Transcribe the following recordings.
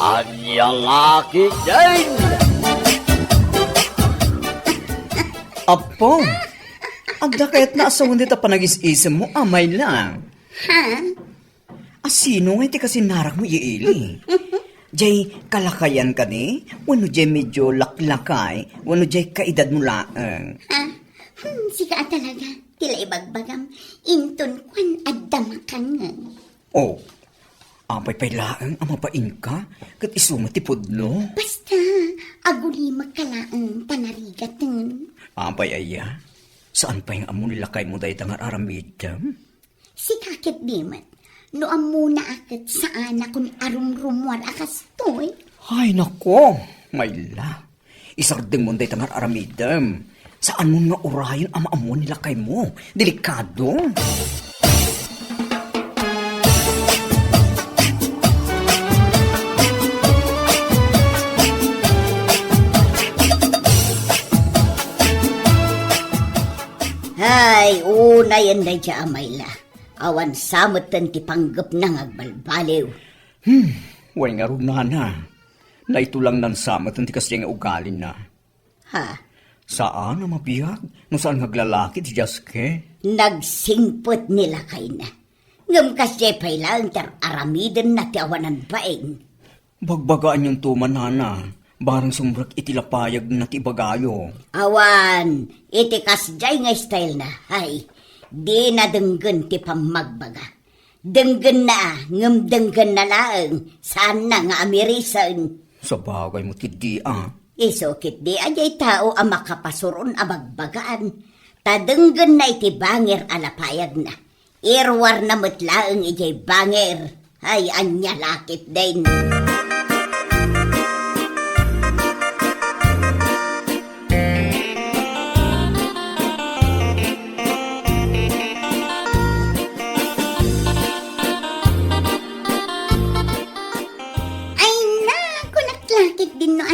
Anyang aki din! Apo, agda kaya't naasawan dita panagis-isam mo, amay lang. Ha? Asino nga iti kasi narak mo iili? Jay kalakayan ka ni? Wano jay medyo laklakay? Wano jay kaedad mo laang? Ha? Sika talaga. Tila ibagbagam. Inton kwan adamakan nga. Oh, apay laang amapain ka? Kat isumatipod no? Basta, aguli magkalaang tanarigatan. Apay aya, saan pa yung amo nilakay mo dahi tangar aramidam? Si kakit dimat. Noam muna akit saan ako ni arumrumwar akas to'y. Ay nako, mayla. Isardeng mo dahi tangar aramidam. Saan mo nga urayan ama amo nilakay mo? Delikado. Ay, una yan na dya amayla. Awan samot ti panggap nang agbalbaliw. Way nga rin na. Na ito lang nan samat ang tikas nga ugalin na. Ha? Saan na mabiyag? No saan ngaglalaki ti Jaske? Nagsingpot nila kay na. Ngam kasi pa'y lang aramiden na ti awanan baeng. Bagbagaan yung tuman na. Barang sumrak itilapayag na ti bagayo. Awan, itikas jay nga style na. Hay, di na denggan ti pamagbaga. Denggan na, ngam denggan na lang. Saan na nga amirisan? Sa bagay mo ti di Isokit di ajay tao ang makapasuron abagbagaan. Tadenggan na iti banger alapayag na. Irwar na mutlaang ijay banger. Ay, anya lakit din.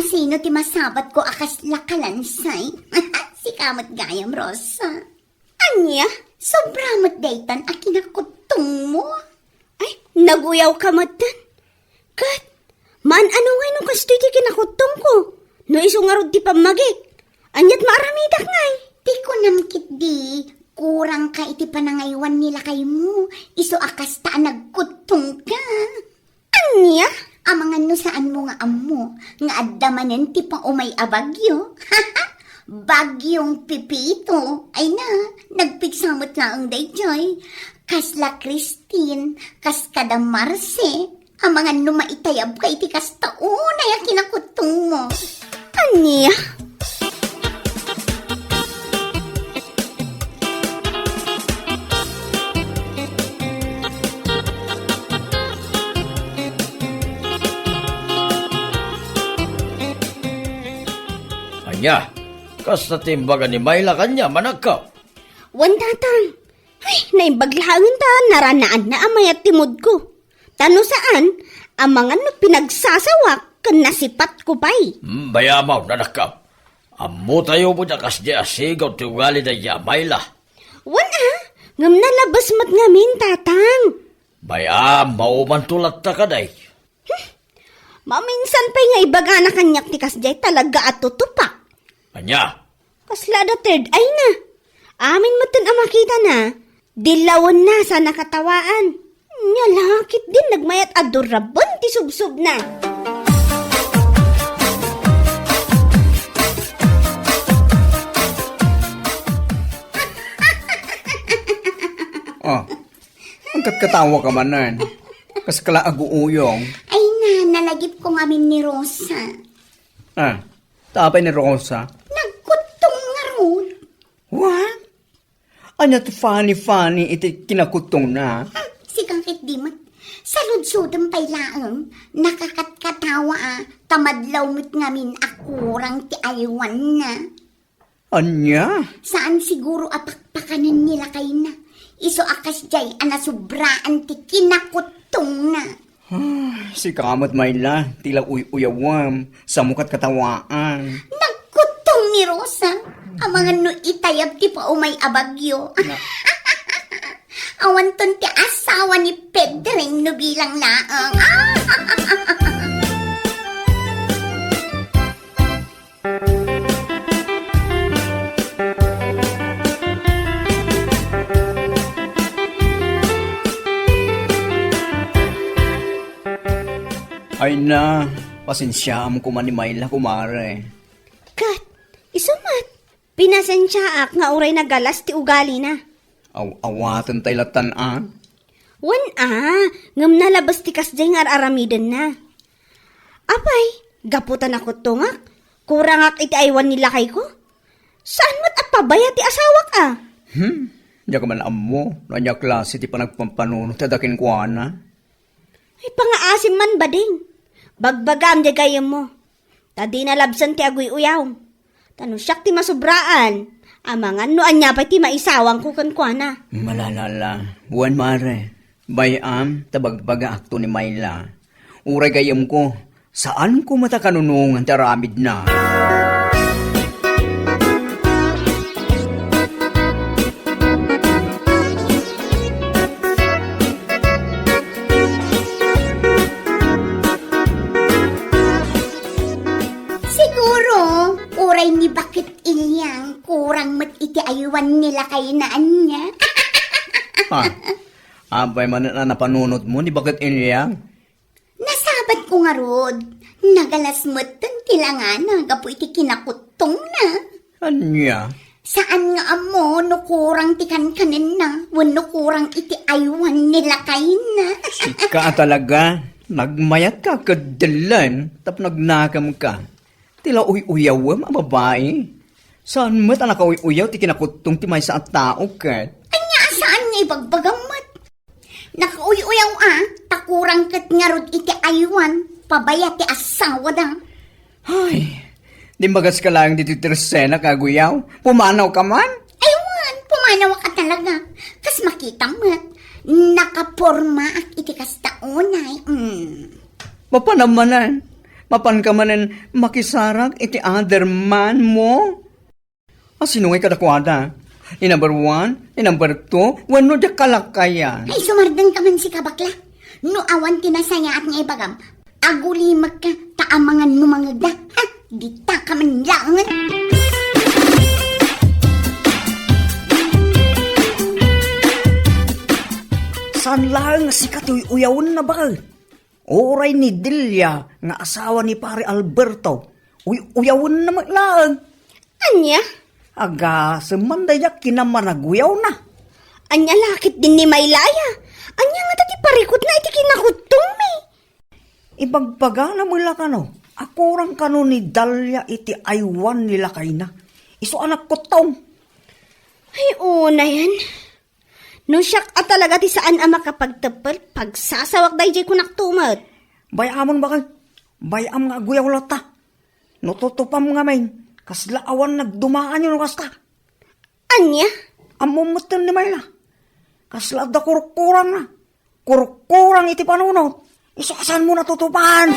Sino ti masabat ko akas lakalansay? Si kamot gayam, Rosa. Anya, sobramat daytan a kinakutong mo. Ay, naguyaw ka matan. Kat, man ano nga nung kasto ti kinakutong ko? No iso nga rod ti pamagik. Anyat maaramidak ngay. Di ko namkit di, kurang ka iti panangaywan nila kay mo. Iso akas ta nagkutong ka. Anya? Amangan no saan mo nga amo, nga addamanen ti pa umay abagyo. Bagyong pipito. Ay na, nagpigsamot lang dayjoy. Kasla Christine, kas kada Marce. Amangan no maitayab kay ti kas taon ay kinakutong mo. Anya? Anya, kas na timbaga ni Mayla kanya, managkaw. Wandatang. Ay, naimbaglahangan ta, naranaan na amay at timod ko. Tano saan, amangan no pinagsasawak, kan nasipat ko pa'y. Bayamaw, nanakaw. Amo tayo mo na kas di asigaw ti ugali na ya Mayla. Ngam nalabas mat ngamin, tatang. Bayam, mauman tulat ta kaday. Maminsan pa'y nga ibaga na kanyak ti kasjay talaga at tutupak. Anya, Kasla da third ay na. Amin mo ang makita na. Dilawan na sa nakatawaan. Nyalakit din nagmayat adorabon ti subsub na. Ang katkatawa ka manan. Kas kala aguuyong. Ay na, nalagip ko ngamin ni Rosa. Tapay ni Rosa. Nagkutong nga ron. What? Anya to funny iti kinakutong na. Si Kangkit Dimat, sa ludsudang pailaang, nakakatkatawa tamadlaw mo't ngamin akurang ti aywan na. Anya? Saan siguro apakpakanin nila kay na? Iso akas jay anasubraan ti kinakutong na. Si kamot Mayla, tila uyawam, sa mukat katawaan. Nagkutong ni Rosa. Ang mga no itayab ti pa umay abagyo. Awan ton ti asawa ni Pedring no bilang laang. Ay na, pasensyaan ko man ni Mayla, kumare. Kat, isumat. Pinasensya ak nga uray na galas ti ugali na. Awatan tayo latan. Wan ngam nalabas ti kasday nga aramiden na. Apay, gaputan ako tungak. Kurang ak iti aywan nila kay ko. Saan mo't apabaya ti asawak Diya ka man amo, nanya klase ti panagpampanunod, tadakin ko na. Ay, pangaasim man ba ding? Bagbagam di gayam mo. Tadi nalabsan ti agoy uyaw. Tanusyak ti masubraan. Amangan no anya pa ti maisawang ko kankwana. Malalala, buwan mare, bayam, tabagbaga akto ni Mayla. Uray gayam ko, saan ko matakanunungan taramid na? Uray ni bakit ilyang kurang mat iti aywan nila kay naan niya. Abay man na napanunod mo, ni bakit inyang? Nasabat ko nga rod. Nagalas mo't tilangan nagapo iti kinakutong na. Anya? Saan nga amo no kurang ti kankanin na wano kurang iti aywan nila kay na. Sika talaga, nagmayat ka kadalan, tap nagnakam ka. Tila uy-uyaw ang babae. Saan mo't anak uy-uyaw ti kinakutong ti may sa tao kat? Anya saan nga ibagbagamat? Nakauy-uyaw takurang kat nga rod iti aywan, pabaya ti asawa da. Ay, di bagas ka lang dito tirsena kaguyaw. Pumanaw ka man? Aywan, pumanaw ka talaga. Kas makita mo't, nakaporma at iti kastaunay. Mapanamanan. Mapan ka manan makisarag iti other man mo. Sino ngay kadakwada? Ni number 1, ni number 2, wano di kalakayan. Ay, sumardan ka man si kabakla. No awan tinasaya at nga ibagam. Agulimag ka, taamangan numangag da. Ha, di ta ka man langan. Saan lang si katuy-uyawan na ba? Oray ni Delia, nga asawa ni pare Alberto. Uyawan na maglaan. Anya? Aga, semandaya kinamanaguyaw na. Anya lakit din ni Maylaya. Anya nga tati parikot na iti kinakutong me. Ibagbaga na mula ka no. Ako rang kano ni Dalia iti aywan nila kay na. Iso anak ko tong. Ay, una yan. No siyak talaga ti saan ang makapagtapal pagsasawak dahi jay kunak tumat. Bayamon ba kay? Bayam nga aguyaw lata. No tutupam nga main. Kasla awan nagdumaan yun kasta. Anya? Amumutan ni Mayla. Kasla da kurkurang na. Kurkurang iti panunod. Iso asan mo natutupan?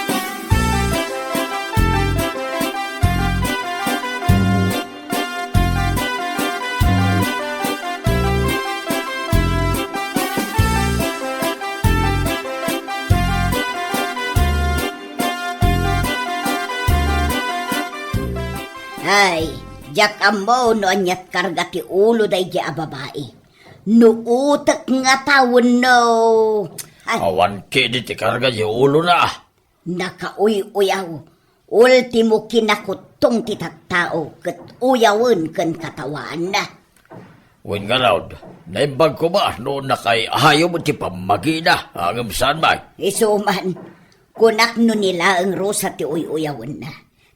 Ay, jak ammo no anyat karga ti ulo day di babae. No utak nga tawon no. Ay, Awan kidi ti karga di ulo na. nakauy-uyaw. Ultimo kinakutong ti tattao ket uyawon ken katawaan na. Wen nga raw, naimbag ko ba noon na kay ayaw mo ti pamagina hanggang saan ba? Isuman, kunak no nila ang rosa ti uyawon na.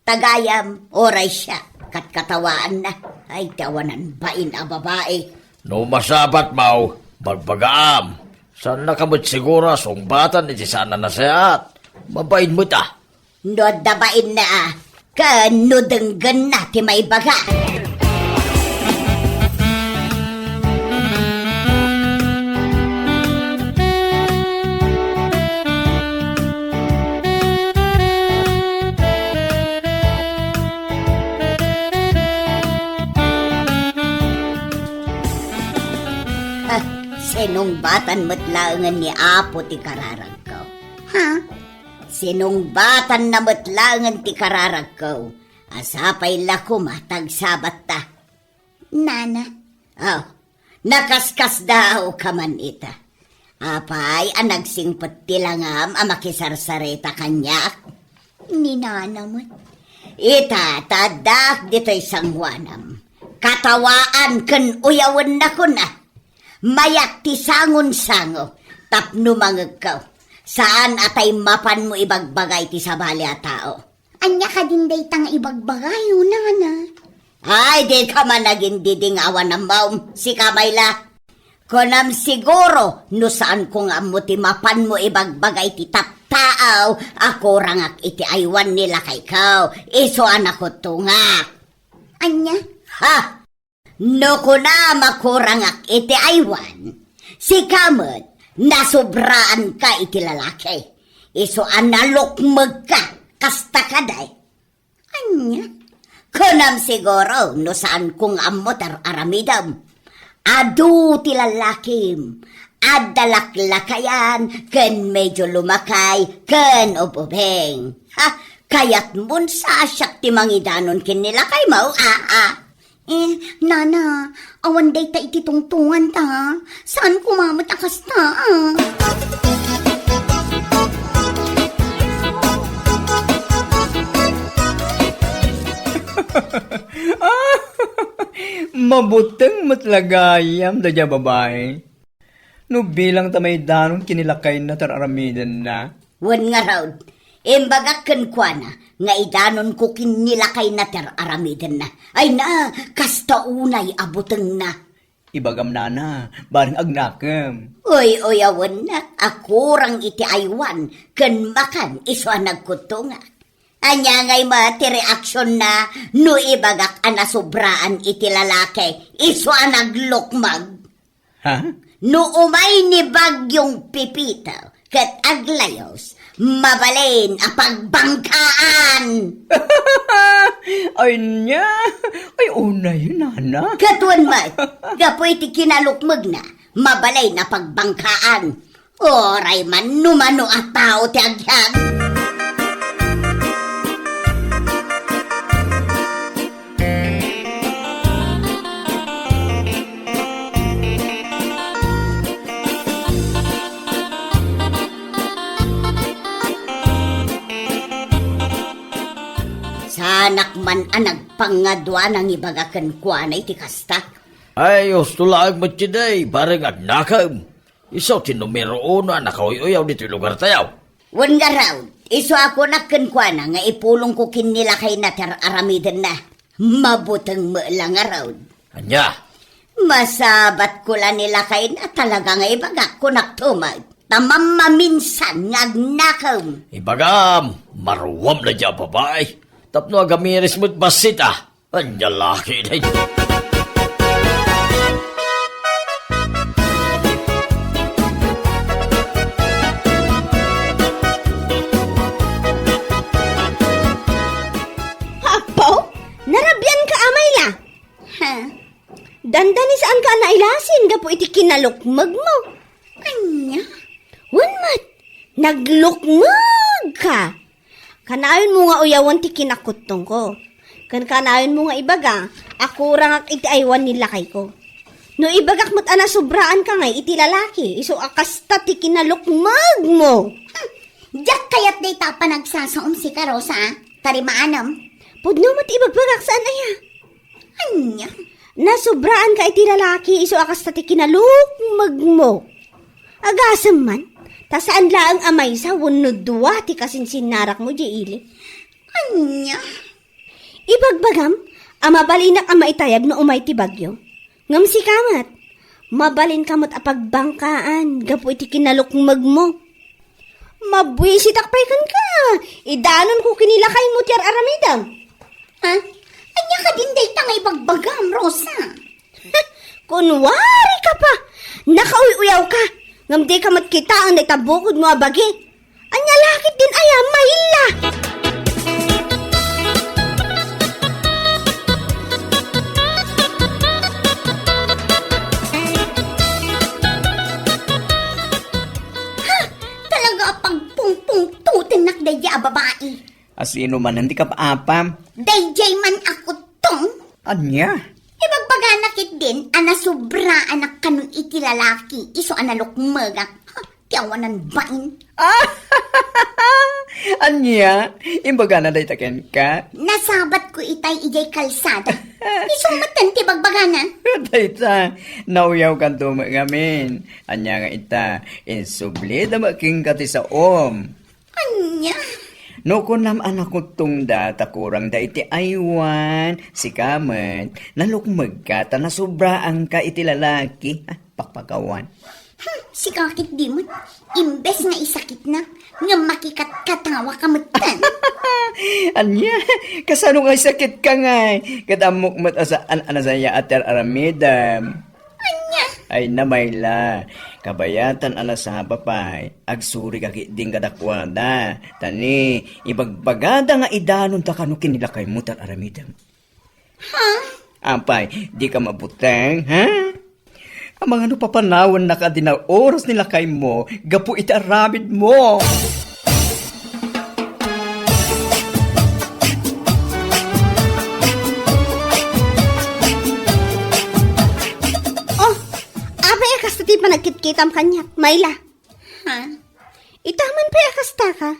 Tagayam, oray siya, kat katawaan na. Ay, tawanan bain a babae. No masabat mau, magbagaam. Saan nakamot sigura sungbatan iti sana nasayat. Mabain mo ta. No dabain na kano denggan na ti may baga. Sinong batan matlangan ni Apo ti kararag ko? Ha? Sinong batan na matlangan ti kararag ko? Asapay lako matag sabat ta. Nana? Oh, nakaskas daw ka man ita. Apay, nagsingpot tilangam makisarsarita kanyak. Ninanamot. Itatadak dito'y sangwanam. Katawaan ken uyawan na ko na. Mayak ti sangon-sango. Tapno mangagkaw. Saan atay mapan mo ibagbagay ti sabali a tao? Anya ka din day tang ibagbagay, nana. Ay, di ka man naging didingawan ng maum, si Kamayla. Kunam siguro, no saan kung amo ti mapan mo ibagbagay ti taptaaw, ako rangak iti aywan nila kay kaw, iso anak ko tungak. Anya? Ha! No kuna makurangak iti aywan, si Kamot, nasubraan ka iti lalaki, iso analukmag ka, kasta kaday. Anya? Kunam siguro, no saan kung amo aramidam. Adu ti lalakim, adalaklakayan, ken medyo lumakay, ken ububeng. Ha, kayat mun sa asyak ti mangidanon ken nilakay mo, Nana, awan day ta iti tungtungan ta. Saan kumamot akas ta, Mabuteng matlagayam da dya babae. No bilang tamay danong kinilakay na tararamidan na. Wan nga raw, imbagak ken kuana, nga idanon ko kinilakay na aramidan na. Ay na, kasta unay abuteng na. Ibagam na, barang agnakam. Uy, awan na, akurang iti aywan, ken makan iso nagkutunga. Anya ngay ti reaksyon na, no ibagak anasubraan iti lalaki, iso naglukmag. Ha? No umay ni bagyong pipitaw, kat aglayos, mabalin pagbangkaan. Ay niya, ay unay nana. Katuan mat, gapoy ti kinalukmag na, mabalay na pagbangkaan. Oray man, numano at tao ti agyag. Sanak man nagpangadwa ng ibagakan kuanay ti kasta. Ay, ustulaag mo tiday, barang agnakam. Isaw ti numero 1 nakauyaw dito lugar tayaw. Wan nga raw, iso ako nagkankwana nga ipulong ko kinila kay natar aramidan na. Mabutang mo lang nga raw. Anya, Masabat ko lang nila kay na talaga nga ibagak ko naktumag. Tamam maminsan nga agnakam. ibagam, maruwam na dya babae. Tapno agamiris mo't basita. Anya laki na yun. Hapaw? Narabyan ka, Amayla. Ha? Dandani saan ka nailasin, gapo iti kinalukmag mo. Anya? Wanmat, naglukmag ka. Kanayon mo nga uyawan ti kinakutong ko. Kanayon mo nga ibaga, ako rangak iti aywan nila kay ko. No ibagak mo't sobraan ka ngay iti lalaki, iso akasta ti kinalukmag mo. Diyak kayat day ta pa nagsasaom si Karosa, tarimaanam. Pudno mo't ibagbagak saan aya. Anya? Nasobraan ka iti lalaki, iso akasta ti kinalukmag mo. Agasam man, ta saan laang amay sa wunudwa ti kasinsinnarak mo, Jiili. Anya? Ibagbagam, amabalinak ang maitayag no umay ti bagyo. Ngam si kamat, mabalin kamot apagbangkaan, gapo iti kinalukmag mo. Mabwisit akpay ka, idanon ko kinilakay mo tiyar aramidam. Ha? Anya ka din day tang ibagbagam, Rosa. Kunwari ka pa, nakauy-uyaw ka, ngam di kamat kita ang naitabukod mo abagi. Anya lakit din aya, mahila. Tutin nakdaya babae. Asino man hindi ka paapam. Dayjay man ako tong. Anya? Ibagbaga nakit din, sobra anak kanong iti lalaki, iso analukmagak. Tiyawanan bain. Anya, imbaga na day taken ka. Nasabat ko itay ijay kalsada. Isumatan ti bagbaganan. Dayta, nauyaw kan tumagamin. Anya nga ita, insubli da making kati sa Anya? No kunam anak ko tungda takurang da iti aywan, si kamet, nalukmag ka, ta nasubraan ka iti lalaki. Pakpakawan. Si kakit di mo, imbes nga isakit na, nga makikat-katawa ka matan. Anya, kasano nga sakit ka nga, kadamok mat asaan anasaya ater aramidam. Anya? Ay namayla, kabayatan sa papay, agsuri kaki ding kadakwada. Tani, ibagbagada nga idanon ta kano kinilakay mo tan aramidam. Ha? Ampay, di ka mabuteng, ha? Ang mga ano papanawan na ka din na oras nila kay mo, gapu iti aramid mo. Oh, abay akas ti panagkitkitam kanya, Mayla. Ha? Itaman pa akas ta ka.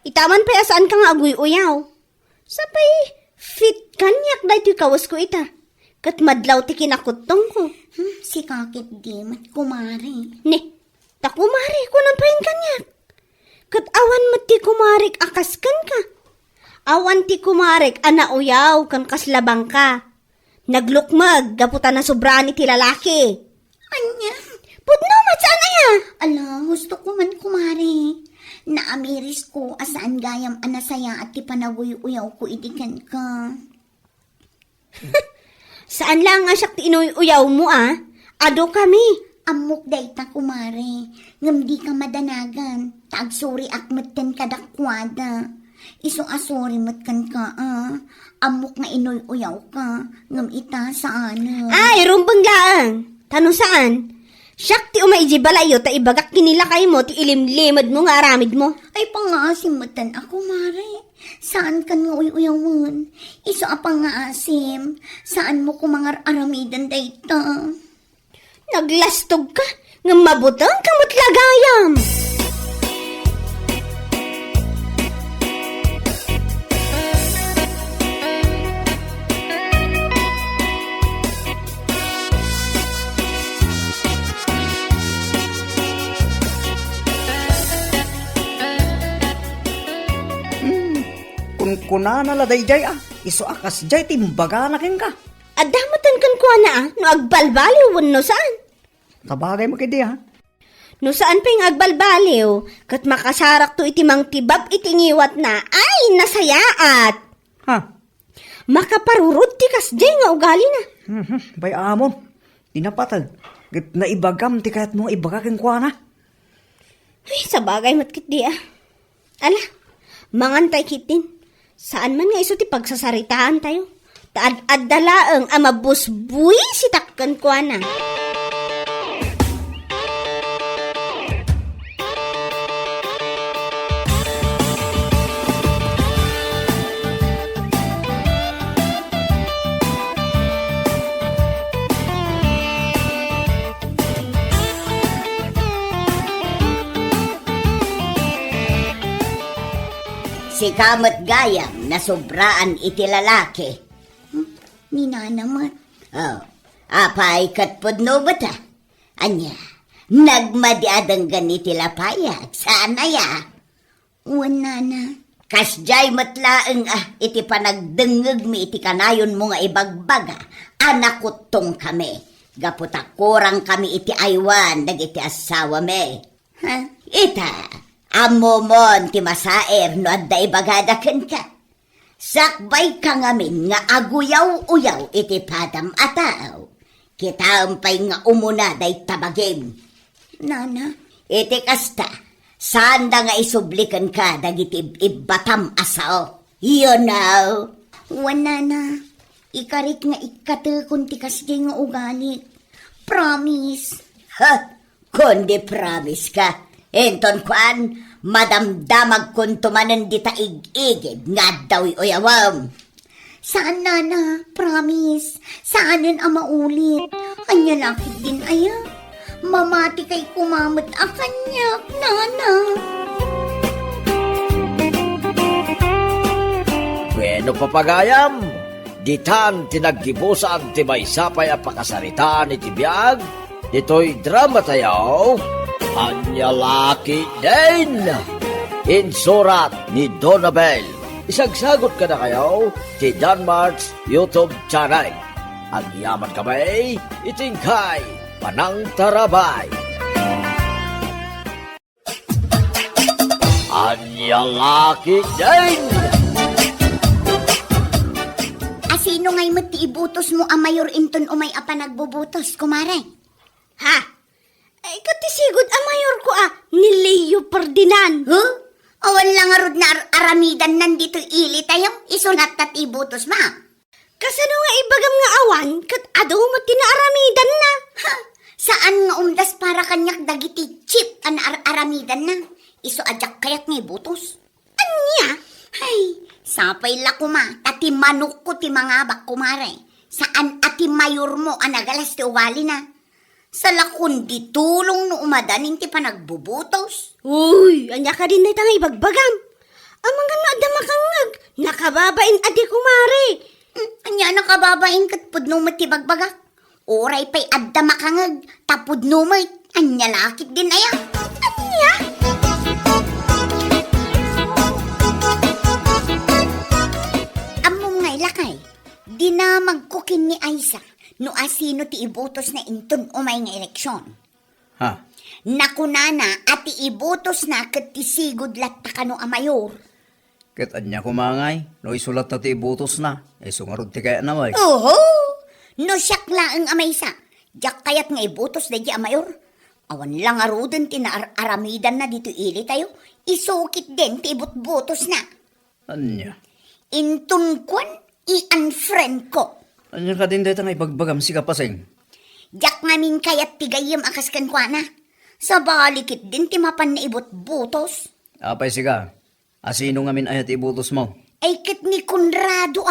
Itaman pa saan ka nga aguy-uyaw. Sabay, fit kanyak dahi ti kawas ko ita. Kat madlaw ti kinakutong ko. Si kakit di mat kumari. Ne, takumari ko nang pahin kanyak. Kat awan mo ti kumarik akaskan ka. Awan ti kumarik anauyaw kan kaslabang ka. Naglukmag, gaputan na sobrani ti lalaki. Anya? Pudno, matsaan na ya? Ala, gusto ko man kumari. Naamiris ko asaan gayam anasaya at ti panaguy-uyaw ko idikan ka. Saan lang nga siya tinuyaw mo Ado kami. Amok day ta kumari. Ngam di ka madanagan. Tagsuri akmeten kadakwada. Iso asuri matkan ka Amok nga inuy-uyaw ka. Ngam ita saan? Ay, rumbang laang. Tanong saan? Siyak ti umaiji balayo ta ibagak kinilakay mo ti ilimlimad mo nga aramid mo. Ay pangasim matan ako, mare. Saan kan nga uyawan? Iso apang nga asim. Saan mo kumangar aramidan dayta? Naglastog ka, nga mabutang kamot lagayam. Kunana la day jay iso akas jay timbaga na ken ka. Adamatan kan ko no agbalbaliw no saan? Tabagay mo kidi No saan pa yung agbalbaliw, kat makasarak to iti mang tibab iti ngiwat na, ay nasayaat. Ha? Makaparurot ti kasjay nga ugali na. Bay amon, dinapatag. Git na ibagam ti kayat mo ibaga ken kuana. Ay, sa bagay matkit di Ala, mangantay kitin. Saan man nga iso ti pagsasaritaan tayo? Taad-ad-dalaang amabusbuy si takkan ko na. Si kamot gayam na sobraan iti lalaki. Ninanamat. Oh, apay katpudno ba ta? Anya, nagmadiadang ganiti lapayag. Sana ya? Wala na. Kasjay matlaeng iti panagdengeg mi iti kanayon mo nga ibagbaga. Anakutong kami. Gaputakurang kami iti aywan dagiti asawa me. Ha? Ita. Amo mon ti masaer no adda ibagadaken ka. Sakbay ka ngamin nga aguyaw-uyaw iti padam ataw. Kitampay nga umuna day tabagim. Nana? Iti kasta, saan da nga isublikan ka dagiti ibatam asao? You know? Wana na. Ikarik nga ikatukon ti kasdi nga ugali. Promise. Ha? Kundi promise ka. Enton kwan, madamdamag kung tumanan di taig-igid nga daw uyawam. Sana na, promise. Saanin ang maulit. Anya lakit din aya. Mamati kay kumamot akanyak, nana. Bueno papagayam, ditan tinaggibusan ti may sapay ang pakasaritaan iti biyag, dito'y drama tayo, Anya Laki din, insurat ni Donabel. Isagsagot ka na kayo ti Danmarks YouTube channel. Ang yaman kamay, itingkay, Panang Tarabay. Anya Laki din. Asino ngay mo ti ibutos mo ang mayor inton umay apa nagbubutos, kumare? Ha? Ay, katisigod ang mayor ko ni Leo Ferdinand. Huh? Awan lang arod na aramidan nandito ili tayo, isulat tat ibutos ma. Kasano nga ibagam nga awan, kat adaw mo tinaaramidan na. Ha? Saan nga umdas para kanyak dagiti chip an aramidan na? Iso adyak kayat nga ibutos. Anya? Hay, sapay la kuma, tati manok ko ti mga bak kumare. Saan ati mayor mo anagalas ti uwali na? Sa lakon di tulong no umadaning ti panagbubutos. Uy, anya ka din na itang ibagbagam. Ang mga nadamakangag, nakababain adi kumare. Anya nakababain kat pudno mo ti bagbagak. Oray pa'y adda makangag, tapudno mo anya lakit din aya. Anya? Among ngay lakay, di na magkukin ni Aiza no asino ti ibutos na inton umay nga eleksyon. Ha? Nakunana at ti ibutos na kat ti sigud latta kano a mayor. Ket anya kumangay, no isulat na ti ibutos na, sungarod ti kaya namay. Oho! No siyak laang amaysa. Diyak kayat nga ibutos na di a mayor. Awan lang aruden tinaramidan na dito ili tayo. Isukit din ti ibut-butos na. Anya? Intun kwan, i-unfriend ko. Anya ka din dito nga ibagbagam si kapaseng? Diyak ngamin kayat tigayim akas kan kwa na. Sa balikit din ti mapan na ibut-butos. Apay siga, asino nga min ayat ibutos mo? Ay kit ni Conrado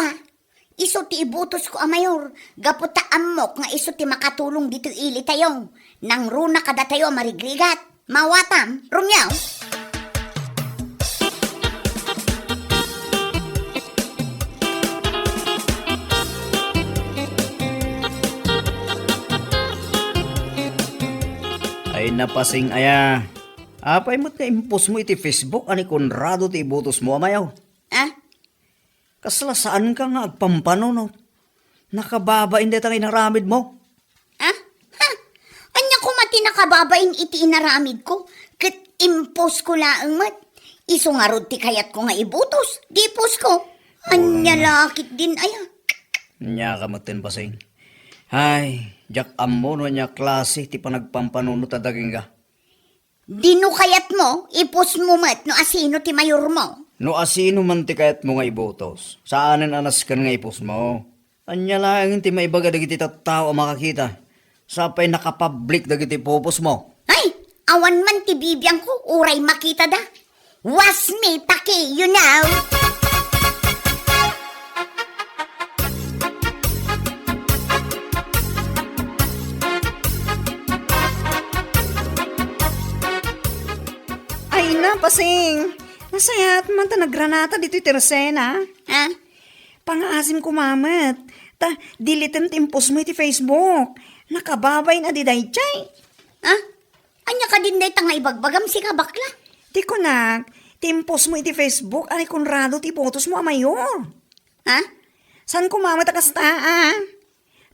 Iso ti ibutos ko a mayor. Gaputa amok nga iso ti makatulong dito ili tayong. Nang runa kada tayo marigligat. Mawatam, rumyaw. Ay napasing aya. Apay mo't nga impos mo iti Facebook ani Conrado ti ibutos mo amayaw. Kasla saan ka nga agpampano no? Nakababa hindi tang inaramid mo. Anya ko mati nakababain iti inaramid ko. Kat impos ko laang mat. Iso nga rod ti kayat ko nga ibutos. Dipos ko. Anya lakit din aya. Nya kamutin pasing. Ay, jak ammo no nya klase ti panagpampanunot at daging ka. Dino kayat mo, ipos mo mat no asino ti mayor mo. No asino man ti kayat mo nga ibotos. Saanin anas kan nga ipos mo. Anya lang ti maibaga dagiti tattao makakita. Sapay nakapublic dagiti popos mo. Ay, awan man ti bibiyang ko, uray makita da. Was me paki, you know. Ay na, pasing. Nasayat man ta naggranata dito Teresena. Ha? Pangaasim kumamat. Ta, dilitin timpos mo iti Facebook. Nakababay na di daychay. Ha? Anya ka din day tanga ibagbagam si ka bakla. Di ko timpos mo iti Facebook. Ay Conrado ti potos mo amayor. Ha? San kumamat akasta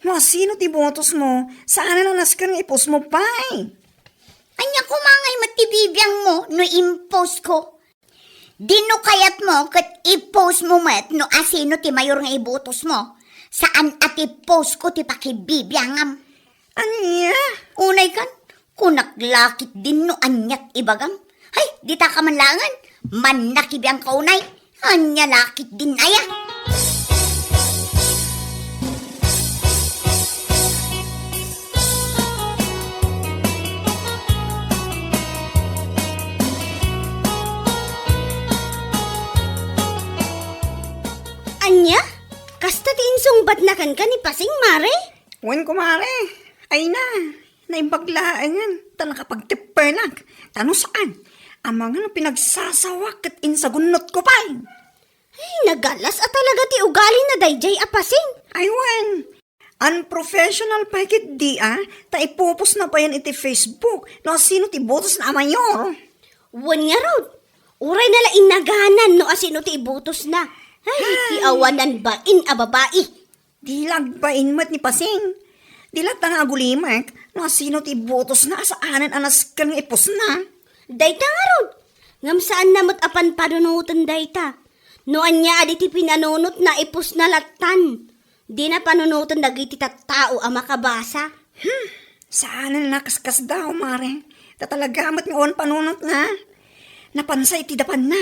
No, sino ti botos mo? Saan na naskan nga ipos mo pay? Anya kumangay matibibiyang mo no impose ko. Dino kayat mo kat i-post mo mat no asino ti mayor nga ibutos mo. Saan at i-post ko ti pakibibiyangam. Anya? Unay kan, kunaklakit din no anyat ibagam. Hay, di ta ka manlangan. Man nakibiyang kaunay. Anya lakit din aya. Anya? Kasta tiinsungbat na kan ka ni Pasing, Mare? Wen kumare, ay na, naimbaglaangan, ta nakapagtipernak, tano saan? Ang mga pinagsasawak at insagunot ko pa. Ay, nagalas at talaga ti ugali na dayjay a Pasing. Ay wen, unprofessional pa higit di ta ipupos na pa yan iti Facebook, no sino ti botos na amayor. Wan nga rod. Uray nala inaganan no asino ti ibutos na. Ay, ti awanan ba in a babae. Di lagbain mat ni Pasing. Di latang agulimak, no sino ti botos na sa anan anas kan nga ipos na. Dayta nga rod. Ngam saan namot apan panunutan dayta. No anya adi ti pinanunot na ipos na latan. Di na panunutan dagiti tattao a makabasa. Saan na nakaskas daw, Mare? Tatalagamat nga on panunot na. Napansay ti dapan na.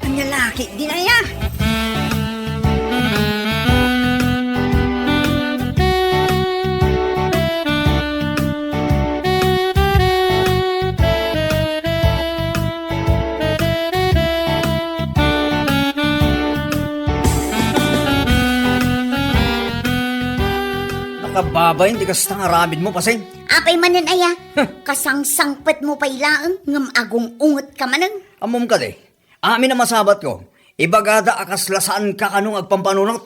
Ang lalaki, di na ya. Nakababay, hindi kas tangaramid mo, Pasing. Apay manan aya, kasangsangpet mo pa ilaang, ngam agong ungot ka manan. Amom ka de. Amin na masabat ko. Ibagada akaslasaan ka kanong agpampanunot.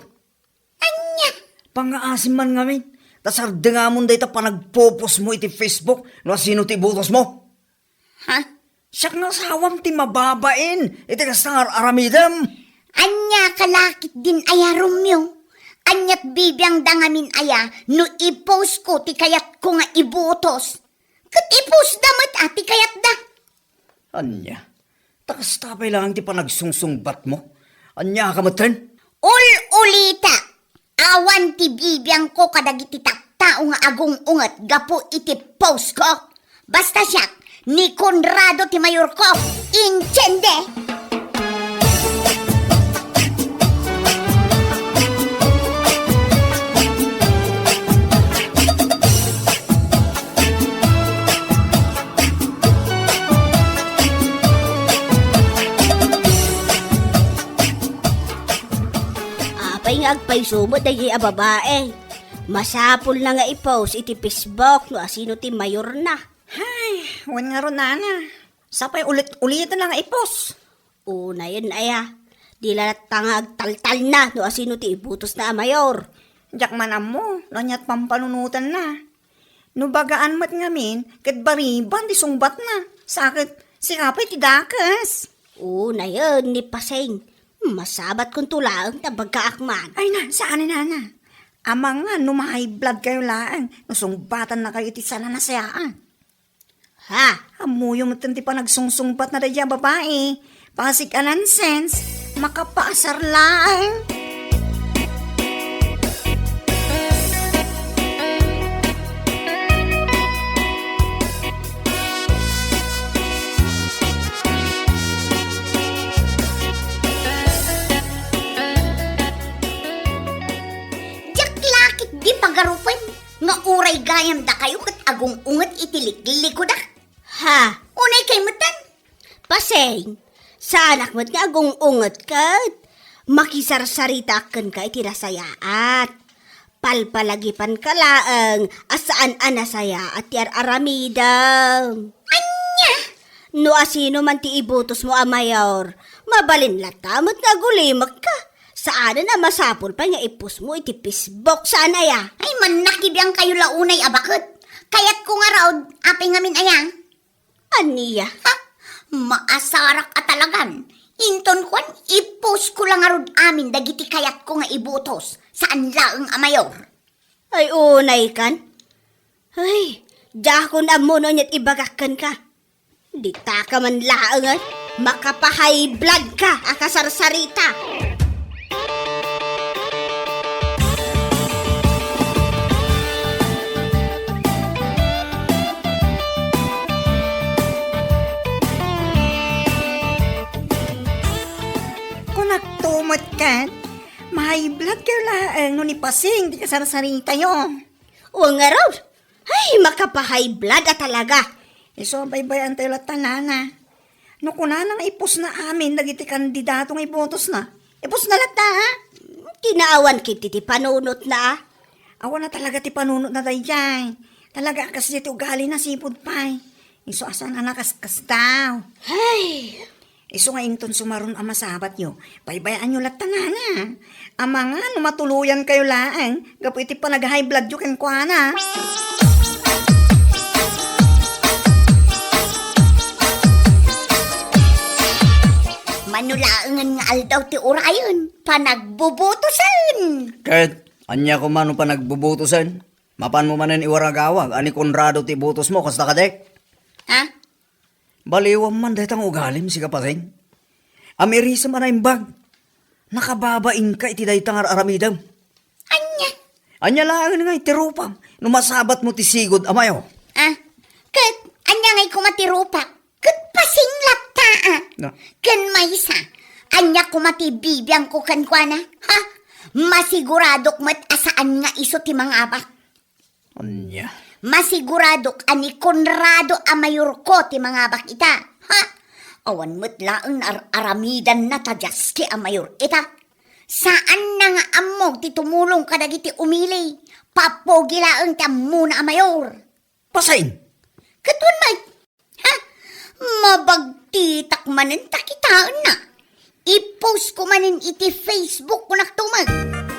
Anya, Pangaasim man ngamin. Tasarda nga mo dahil panagpopos mo iti Facebook no sino ti butos mo. ha? Siyak nga sawam ti mababain. Iti kas aramidam. Anya kalakit din aya Romeo. Anyat bibiyang dangamin aya, no i-post ko ti kayat ko nga ibutos. Kat i-post damat ati kayat da. Anya, takas tapay lang ti panagsungsungbat mo. Anya ka matren? Ulita, awan ti bibiyang ko kadagiti taktao nga agong ungat gapo iti post ko. Basta siya, ni Conrado ti mayor ko, inchende. Apay nga agpaysumot dayjay a babae. Masapul na nga i-post iti Facebook no asino ti mayor na. Ay, wan nga ron na. Sapay ulit-ulitan lang nga ipos. Una yun aya. Di lalatang agtaltal na no asino ti ibutos na a mayor. Diyak manam mo, nanyat pampanunutan na. No bagaan mat ngamin, kat bariban di sungbat na. Sakit, si kapay ti dakas. Una yun ni Pasing. Masabat kong tulaang tabagkaakman. Ay na, saan na na? Amang nga, numahay blood kayo laang. Nusungbatan na kayo ti sana nasayaan. Ha? Amuyo mo ti pa nagsungsungbat na dadya babae. Pasig ka nonsense. Makapaasar lang. Di pagarupan, nga uray gayam da kayo kat agong ungat itilik-liko da. Ha? Unay kay mutan. Paseng, sa anak mo't nga agong ungot kat. Makisarsarita kan ka itirasayaat. Palpalagipan ka laang asaan anasaya at yar aramidang. Anya! No asino man ti ibutos mo a mayor, mabalin latamot nga gulimak ka. Saan na masapol pa nga ipus mo iti Facebook saan aya? Ay man nakibiyang kayo launay abakot. Kayat ko nga raw, apay ngamin ayang. Aniya? Ha? Maasarak at talagan. Inton kwan, i-post ko lang arod amin dagiti kayat ko nga ibutos. Saan laang amayor? Ay unay kan? Ay, dako na mo no nyat ibagakan ka. Di ta ka man laangan, makapahay blood ka akasarsarita. Nagtumot ka, may blood kayo laang no ni Pasing, di ka sarasarita yun. O nga raw, ay makapahay blood at talaga. Iso baybayan tayo latanana. No kuna nang ipos na amin, nagiti kandidato nga ibotos na. Ipos na lata ha? Tinaawan kiti ti panunot na. Awa na talaga ti panunot na dayjay. Talaga kasi ti ugali na sipod pay. Iso asan na nakaskas daw. Ay, Iso nga inton sumaron ang masabat nyo. Baybayaan nyo lahat tanana. Ama nga, numatuluyan kayo laang. Gapo iti pa nag-high blood nyo kenkwana. Manulaangan nga aldaw ti urayon, panagbubutusan. Kahit anya ko man pa nagbubutusan, mapan mo manen iwaragawag, ani Conrado ti butos mo, kasta kadek. Ha? Baliwam man dahil ang ugalim si kapateng. Amerisa man ang bag. Nakababain ka iti dahi tangar aramidam. Anya? Anya lang nga itirupam. Numasabat mo ti sigod amayo. Ah? Kat, anya nga'y kumatirupa. Kat pasinglat ta, Na. Kan maysa. Anya kumatibibiyang ko kankwana. Ha? Masiguradok mat asaan nga iso ti mga abak. Anya. Masiguradok ani Conrado amayor ko ti mga abak ita. Ha? Awan mo't laang aramidan na tadyas ti amayor ita. Saan na nga amog ti tumulong kadagiti umili? Papogi laang ti amuna amayor. Pasain. Katun may, ha? Mabagtitak manin takitaan na. I-post ko manin iti Facebook ko naktumag.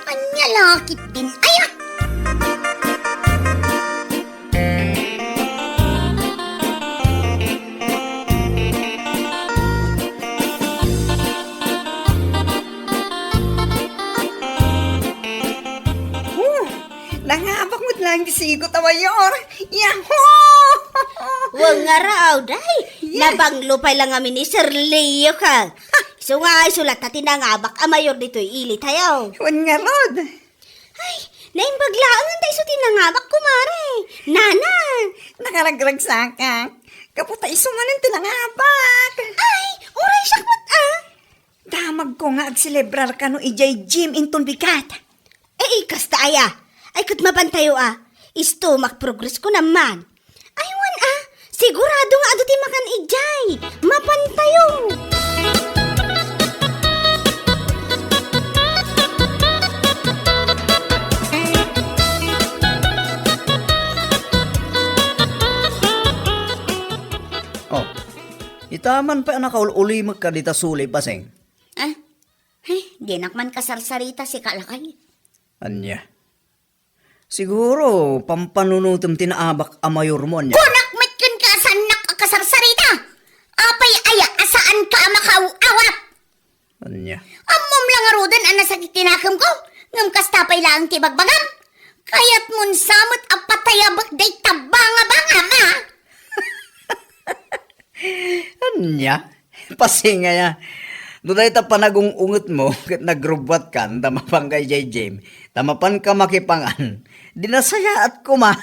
Anya lakit din, ayak! Nangabak mo't lang disigo tawayor. Yahoo! wag nga raw, day. Nabanglupay lang kami ni Sir Leo ka. So nga, isulat na tinangabak, amayor dito ilit tayo. Wan nga rod. Ay, naimbaglaan tayo sa tinangabak, kumare. Nana. Nakaragrag sa ka. Kaputa iso nga ng tinangabak. Ay, uray sakmat ah. Damag ko nga agselebrar ka no ijay gym inton bigat. Ikas taaya. Ay, kat mabantayo ah. Istomak progress ko naman. Aywan ah. Sigurado nga aduti makan ijay. Mapantayo. Oh. Itaman pa nakauli magkadita sulay paseng. Ah? Ay, ginakman kasarsarita si Kalakay. Anya. Siguro, pampanunutom tinaabak amayor mo, anya. Kunak matkin ka asan nakakasarsarita. Apay aya, asaan ka makauawat. Anya. Amom lang arudan ang nasa tinakam ko. Ngam kastapay lang tibagbagam. Kaya't mun samot ang patayabak day tabanga-banga ma. Anya? Pasinga ya. Duday ta panagungungit mo, kat nagrubwat kan, tamapang kay JJ, tamapan ka makipangan, dinasaya at kuma.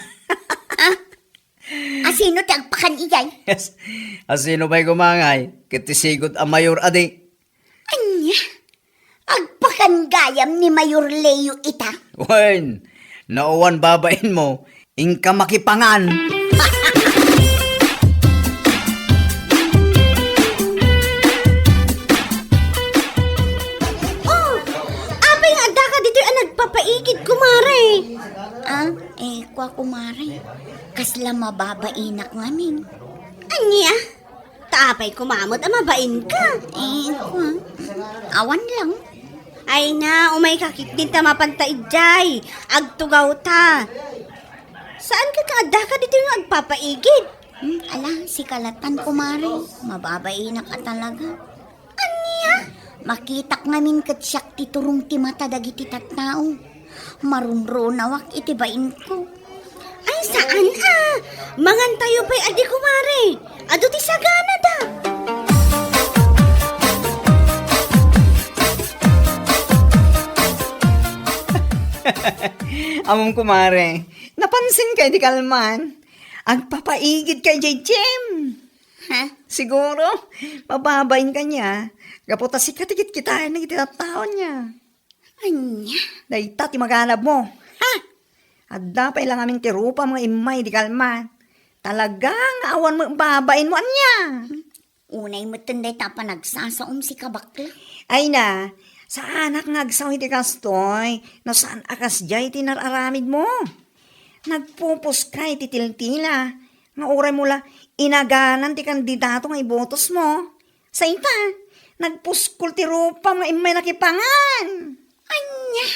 Asino tagpakan iyay? Yes. Asino ba'y kumangay? Kitisigot ang mayor adi. Anya, agpakan gayam ni Mayor Leo ita. Wen, nauwan babain mo, ingka makipangan. Apay nga ada ka dito ang nagpapaikid, kumare. Ah, kwa kumare. Kasla mababainak ngamin. Anya? Taapay kumamot ang mabain ka. Kwa, awan lang. Ay na, umay kakit din ta mapantaidjay. Agtugaw ta. Saan ka kaada ka dito yung agpapaigid? Ala, si Kalatan kumare. Mababainak ka talaga. Anya? Makitak namin kat siyak ti turong ti mata dagiti tattao. Marunronawak itibain ko. Ay, saan ah? Mangan tayo pa'y adi kumare. Ado ti sagana da. Among kumare, napansin kay di kalman. Agpapaigid kay JJ. Ha? Siguro, mababain ka niya. Kaputa si katikit kita na itinatao niya. Anya? Dahita ti maganap mo. Ha? At dapay lang aming tirupa mga imay di kalman. Talagang awan mo babain mo niya. Unay mo tunday tapa nagsasaom si kabakla. Ay na, Sa anak ngagsaw iti kastoy, no saan akas jay tinararamid mo. Nagpupos ka iti tiltila, nga oray mula inaganan ti kandidato nga ibotos mo. Sa ita, nagpuskul ti rupa nga imay nakipangan. Anya,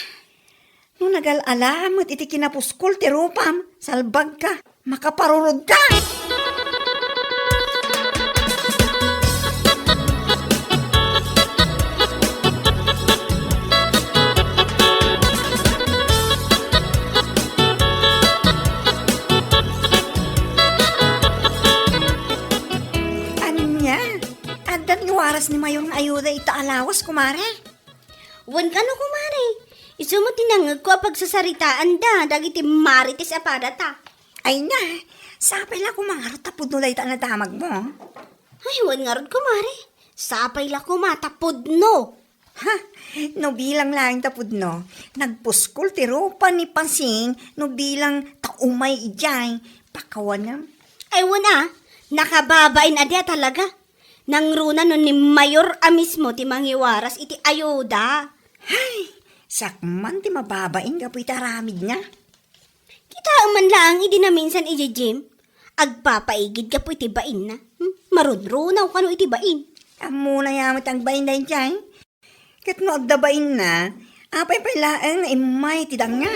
No nag-alamat iti kinapuskul ti rupam, salbag ka, makaparurod ka. Anya, adan iwaras ni Mayor nga ayuda itaalawas, kumare. Wan ka no, kumare. Isumo tinangag ko pagsasaritaan da, dagiti marites apadata. Ay na, sapay la kumangarot tapod no layta na damag mo. Ay, wan nga rod, kumare. Sapay la ko matapod no. Ha, no bilang lang tapod no, nagpuskol ti rupa ni Pasing, no bilang taumay ijay, pakawanam. Ay, wana. Nakababain adya talaga. Nang runa nun ni Mayor mismo ti mangiwaras iti ayuda. Hay, sakman ti mababain ka po itaramid niya. Kita man lang idi na minsan iti Jim. Agpapaigid ka po iti bain na. Marunrunaw ka no iti bain. Amo na yamot ang bain na ijay. Kat no agdabain na, apay pailaan na imay tidang nga.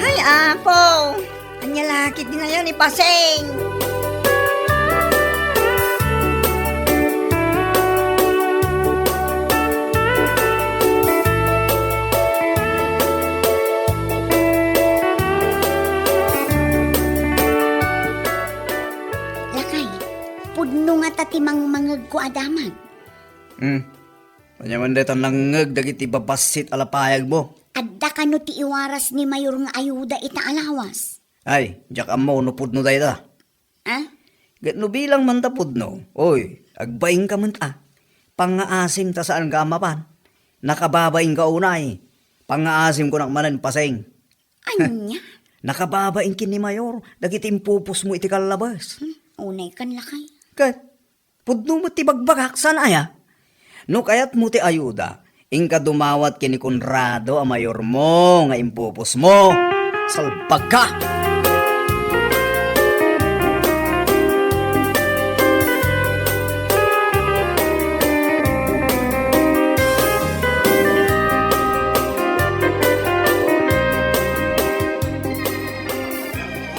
Hay, apo! Anya lakit din na yan ni Pasing! lakay, pudno nga tatimang mangag ko adamag. Kanya man detan langag dagiti babasit alapayag mo. Adda ka no ti iwaras ni Mayor nga ayuda itaalawas. Ay, jak amo no pudno dayta. Ah? Gat no bilang man ta pudno. Oy, agbaing ka man ta. Pangaasim ta saan ka amapan. Nakababaing ka unay. Pangaasim ko nakmanan Pasing. Anya? Nakababaing kin ni Mayor. Dagiti impupos mo iti kalabas. Unay kan lakay. Kat, pudno mo ti bagbagak saan aya? No kayat mo ti ayuda, ingka dumawat kini Conrado a mayor mo, nga impupos mo. Salpag ka!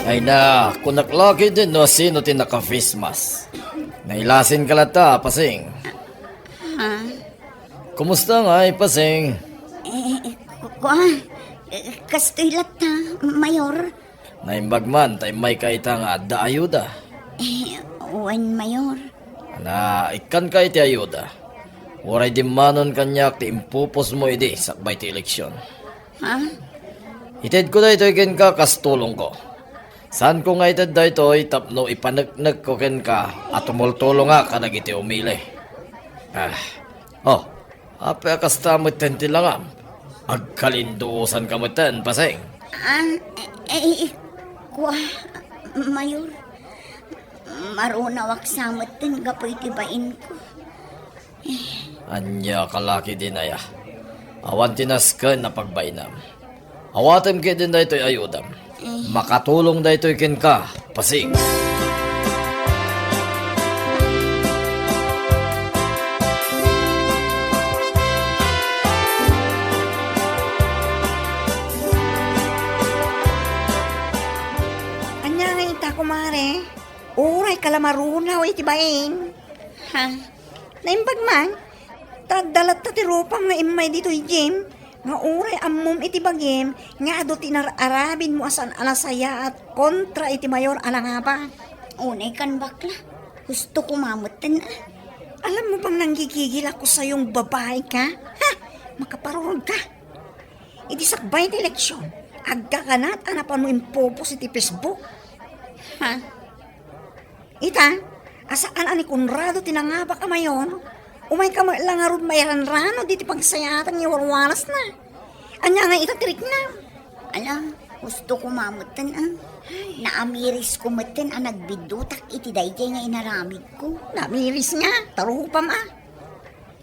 Ay na, kunaklaki din no sino ti naka-face mask. Nailasin ka lata, Pasing. Ha? Kumusta nga Pasing? Kastoy lata, Mayor. Naimbagman, tay may kaita nga adda ayuda. Wan, Mayor. Na, ikan ka iti ayuda. Waray di manon kanyak ti impupos mo idi sakbay ti eleksyon. Ha? Ited ko da ito ikin ka kastulong ko. Saan ko nga ited da ito tapno ipanagnag ko ken ka at tumultulong nga ka nagiti umili. Ape akasta mo tenti langam. Agkalinduusan ka mo ten, Pasing. Mayor. Marunawak samot din kapoy tibain ko. Anya kalaki din aya. Awan tinasken na pagbainam. Awatem ke din da ito'y ayudam. Makatulong da ito'y ken ka, Pasing. Anya nga ita, kumare. Uray kalamarunaw iti bain. Ha? Naimbag man, tadalat ta ti rupam nga imay dito Jim. Nga uray ammom iti bagim, nga ado tinararabin mo asan alasaya at kontra iti Mayor alangaba. Unay kan bakla. Gusto ko mamutin ah. Alam mo bang nanggigigil ako sa yung babae ka? Ha? Makaparurog ka. Iti sakbay ti eleksyon, agka ka na at anapan mo impopos iti Facebook. Ha? Ita, asaan ani Conrado tinangaba ka mayon? Umay ka lang arod mayaranrano diti pagsayatan ni warwalas na. Anya nga ita tirik na. Ala, gusto ko mamutin ah. Naamiris ko mutin ang nagbidutak iti dayjay nga inaramid ko. Namiris nga, tarupam ah.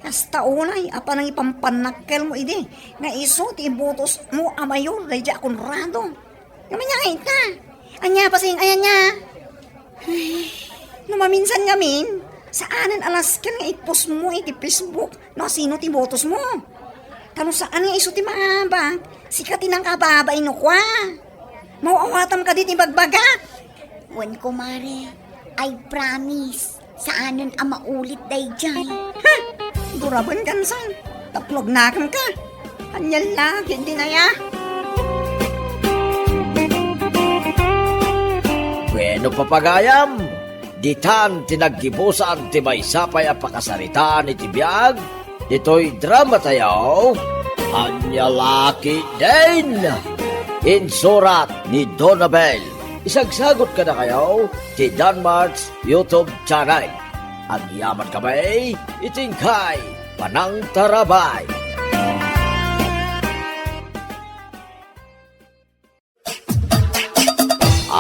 Kasta unay, apa nang ipampanakkel mo ide. Nga iso, ti ibutos mo amayon, Raya Conrado. Kamanyay ka. Anya pa sing ayan niya. Ay, numaminsan ngamin, saanan alas ka nga ipos mo iti Facebook, no sino ti botos mo. Kano saan nga iso ti maabang, sikati ng kababay no kwa. Mauawatam ka di ti bagbagat. Wan kumare, I promise, saanan ang maulit dayjay. Ha! Duraban kansan, taplog nakam ka. Anyal lang, hindi na ya. Bueno papagayam, ditan tinaggibusan ti may sapay a pakasaritaan iti biag, dito'y drama tayaw, Anyalaki din! Insurat ni Donabel. Isagsagot ka na kayo ti Danmarks YouTube channel. Ang yaman kamay, itingkay, panang tarabay.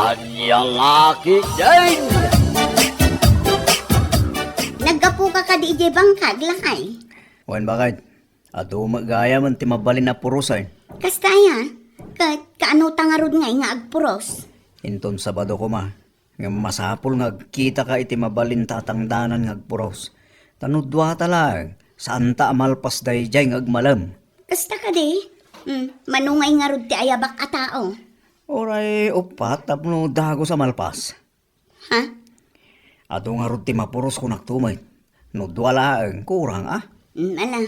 Anyalaki din! Naggapu ka ka di ije bangkag lakay. Wan bakit? Ato magaya man ti mabalin na purusan. Kastaya, kaano tangarod ngay nga agpuros. Inton Sabado ko ma. Nga masapul nga kita ka iti mabalin tatangdanan nga agpuros. Tanudwa talag. Saan ta amalpas dayjay nga agmalam. Kasta ka di, manungay nga rod ti ayabak a tao. Oray upat tapno dago sa malpas. Ha? Ato nga rod ti mapuros ko naktumay. Nudwala ang kurang ah. Ala,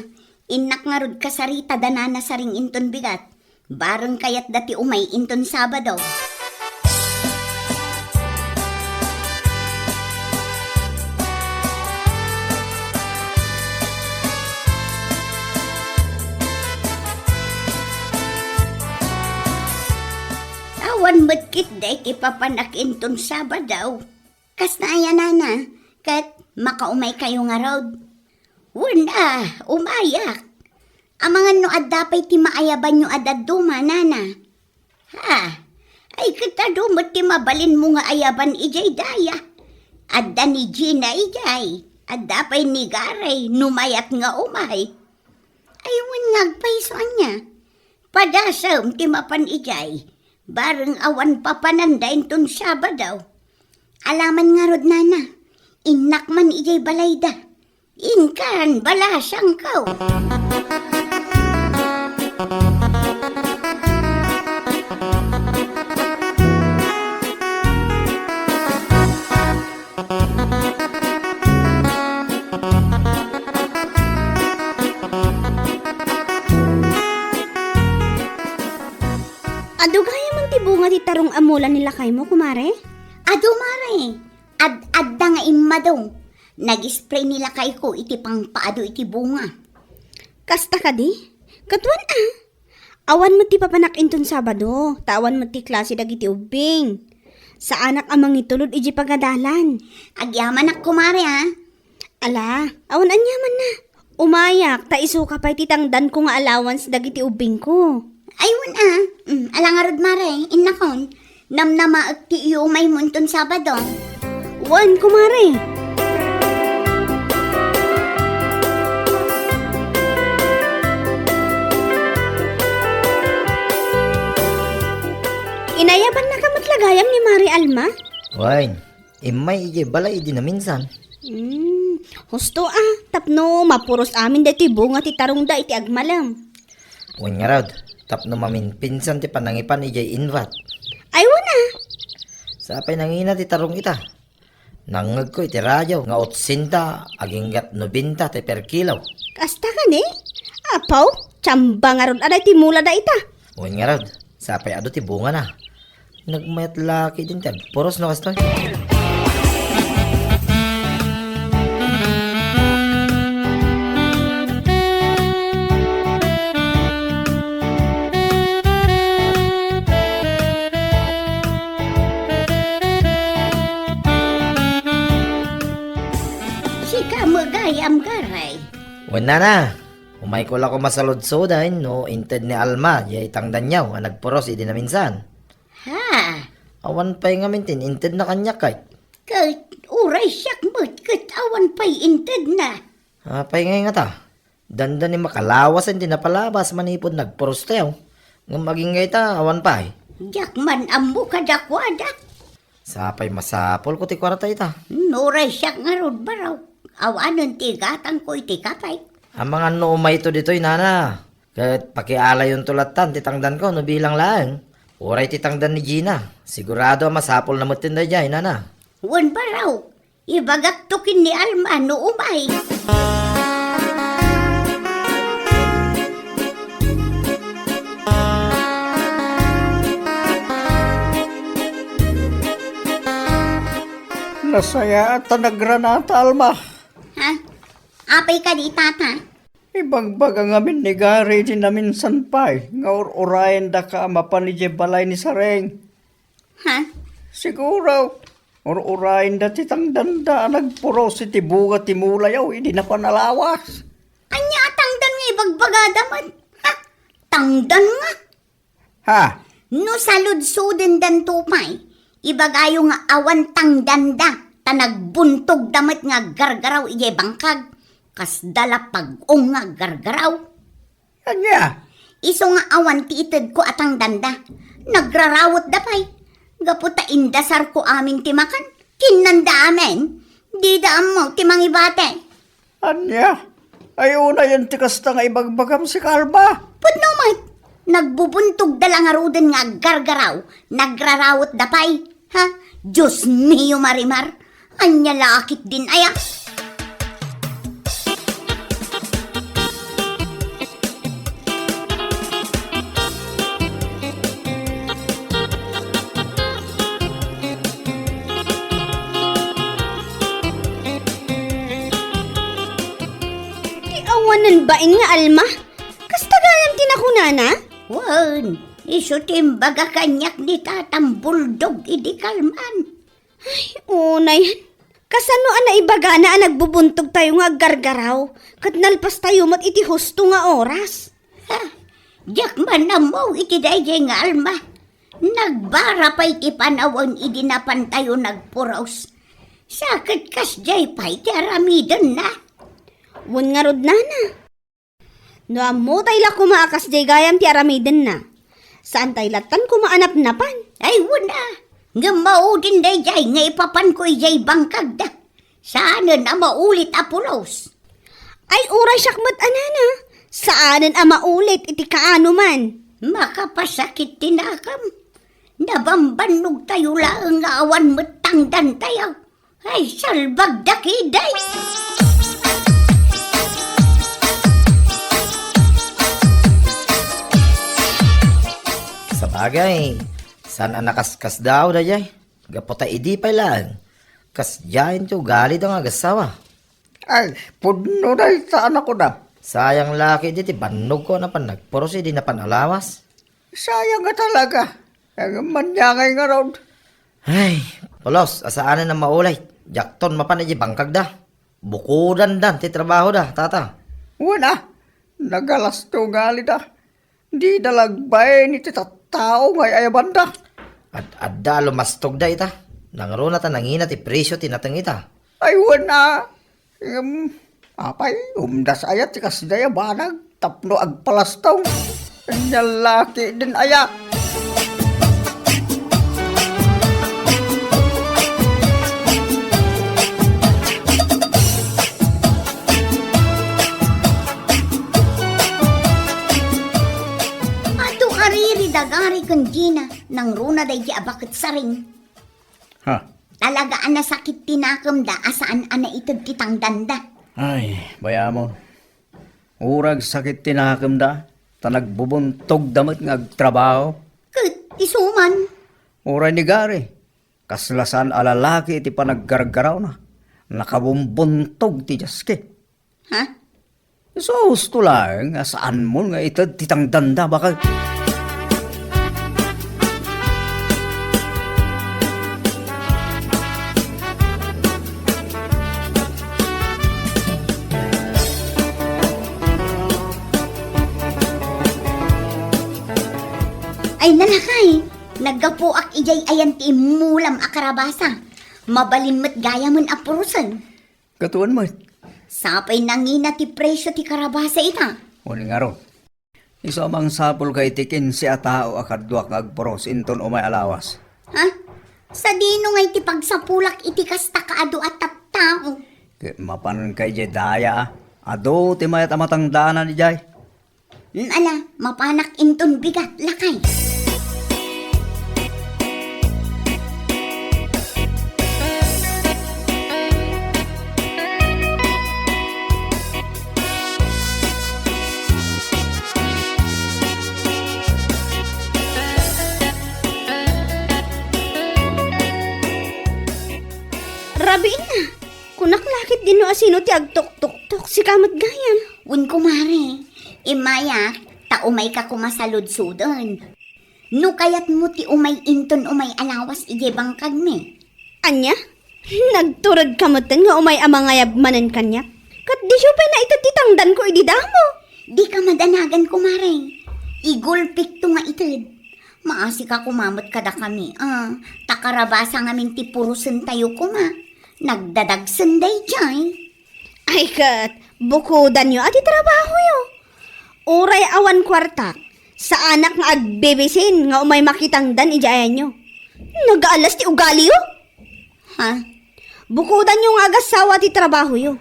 inak nga rod kasarita danana sa ring inton bigat. Barang kayat dati umay inton Sabado. Tawan matkit day ipapanak inton Sabado. Kas na ayan na, kat makaumay kayo nga road. Wala, umayak. Amangan no adapay ti maayaban nyo adaduma, nana. Ha, ay katadumot ti mabalin mo nga ayaban ijay daya. Adda ni Gina ijay, adapay ni Garay, numayat nga umay. Aywan ngagpaisoan niya. Padasam ti mapan ijay, bareng awan papanandain ton Sabado. Alaman nga rod, nana, inak man ijay balayda. Inkan, balasang kau. Ado gaya man ti bunga ti tarong amulan nila kay mo, kumare? Ado mare, ad-adda nga immadong. Nag-spray nila kay ko iti pang paado iti bunga. Kasta ka di? Katuan ah. Awan mo ti papanak inton Sabado. Tawan mo ti klase dagiti ubing. Sa anak amang itulod iji pagadalan. Agyaman ak kumare ha. Ala, awan anyaman na. Umayak, ta isuka pa iti tangdan ko nga allowance dagiti ubing ko. Ayun ah. Alangarod mare, inakon. Namnama ak ti iyo may munton Sabado. Wan, kumare. Inayaban na ka matlagayam ni Mari Alma? Wain, imay ije balay di na minsan. Husto ah, tapno mapuros amin dati bunga ti tarong da iti agmalam. Wan nga rod, tapno mamin pinsan ti panangipan ije invat. Aywan ah. Sapay nangina ti tarong ita. Nangag ko iti radyo nga 80 aging gat 90 ti per kilo. Kasta ka ni? Apaw, tsamba nga ron aday ti mula da ita. Wan nga rod, sapay ado ti bunga na. Nagmayat laki din tag puros no kastoy. Sika magayam garay. Wan na. Umay ko lang ko masaludsodan no inted ni Alma yay tangdan niyaw nga nagpuros idi na minsan. Ha, Awan pa'y nga mintin inted na kanya kay. kat uray siyak mo't kat awan pa'y inted na. Pa'y nga ta. Danda ni makalawasan din napalabas manipod nagporostew. Nga maging ngay ta, awan pa eh. Jakman ammo kadakwada. Sapay masapol ko ti kwarta ita. Nuray siya nga rod baraw. Awanon ti gatang ko iti kapay. Ang mga noomay ito dito'y nana. Kahit pakiala yung tulatan, titangdan ko, no bilang lang. Uray titangdan ni Gina. Sigurado ang masapol na mutinda dyan, nana. Wan baraw. Ibagak tukin ni Alma no umay. Nasaya at nagranata, Alma. Ha? Apay ka di tata? Ibagbag ang amin ni Gary din namin sanpay. Nga urayan da ka mapan ni balay ni Sareng. Ha? Siguro, urayan da titang danda nagpuro si Tibuga Timulayaw, hindi na panalawas. Anya tangdan nga ibagbagadaman. Ha? Tangdan nga. Ha? No salud-suden dan tupay. Ibagayo nga awan tangdan da. Tanagbuntog damat nga gargaraw ijay bangkag. Kas dala pag-ong nga gargaraw. Anya? Iso nga awan ti ited ko atang danda. Nagrarawot dapay. Gaputa indasar ko amin timakan. Kinanda amin. Di daam mo timangibate. Anya? Ay una yan tikasta nga ibagbagam si Kalba. Pudno mat. Nagbubuntog dala nga ruden nga gargaraw. Nagrarawot dapay. Ha? Diyos mio marimar. Anya lakit din aya. Awanan bain nga Alma? Kasta gayam tinakunana? Wan, iso timbaga kanyak ni tatang buldog idi kalman. Unay, kasano ana ibaga na nagbubuntog tayo nga gargaraw? Kat nalpas tayo mat iti husto nga oras. Ha, jakman na mo iti dayjay nga alma. Nagbara pa iti panawon idi napan tayo nagpuros. Sakit kas jay pa iti aramidan na. Wan nga rod nana. No amo tay la kumaakas jay gayam ti aramiden na. Saan tay latan kumaanap napan? Ay wala. Nga maudin dayjay nga ipapan ko ijay bangkag da. Saan na maulit apulos? Ay uray syakmat anana. Saanan a maulit iti kaano man? Makapasakit tinakam. Nabambanog tayo lang nga awan matangdan tayo. Ay salbag dakiday. Sa bagay, saan ang nakaskas daw da jay? Gapota idi pa lang. Kas jayin to, gali daw nga gasawa. Ay, pudno na saan ako na. Sayang laki di, banog ko na pan nagporo si di na panalawas. Sayang nga talaga. Ang manyangay nga raw. Ay, polos, asaan na maulay. Jakton mapan di bangkag da. Bukudan dan, ti trabaho da, tata. Wala. Nagalas to gali da. Di dalagbay ni tao ngay ayaban da. At adda lumastog da ita. Nangaro na ta nangina ti presyo tinatang ita. Ay wala. Apay, umdas ayat ti kasdaya banag. Tapno agpalastaw. Nyalaki din aya. Dagari kan Gina nang runa day di abakit saring. Ha? Talagaan na sakit tinakam da asaan ana itag kitang danda. Ay, bayamon. Urag sakit tinakam da. Tanagbubuntog damit nga agtrabaho. Kat isuman. Uray ni Gary. Kaslasan alalaki iti panaggargaraw na. Nakabumbuntog ti Jaske. Ha? So, gusto lang, saan mo nga itad titang danda baka... Ay nanakay, naggapuak ijay ayan ti mulam akarabasa. Mabalin mo't gaya mon apurusan. Katuan mo, Sapay nangina ti presyo ti karabasa ita. Uni nga ron. Iso mang sapul kay tikin si atao akadwak agporos inton umay alawas. Ha? Sa dino ngay ti pagsapulak iti kasta kaado at tao. Mapanon kay Jay daya. Ado, ti mayat amatang daanan ni Jay. Ala, mapanak inton bigat lakay. Rabiin na. Kunak lakit din no asino ti agtok-tok-tok si kamat gayam. Wun kumare, imaya, ta umay ka kumasalud-sudan. No kayat mo ti umay inton umay alawas ije bangkag me. Anya? Nagturag kamutan nga umay amangayab manan kanya. Kat di siya pa na itatitangdan ko ididamo. Di ka madanagan kumare. Igulpik to nga itid. Maasi ka kumamot kada kami. Takarabasa ngamin ti purusen tayo kuma. Nagdadagsan day jay. Ay kat, bukudan nyo at itrabaho yo. Uray awan kwartak, sa anak nga agbebesin nga umay makitangdan ijayan nyo. Nagaalas ti ugali yo. Ha? Bukudan nyo nga agasawa ti trabaho yo.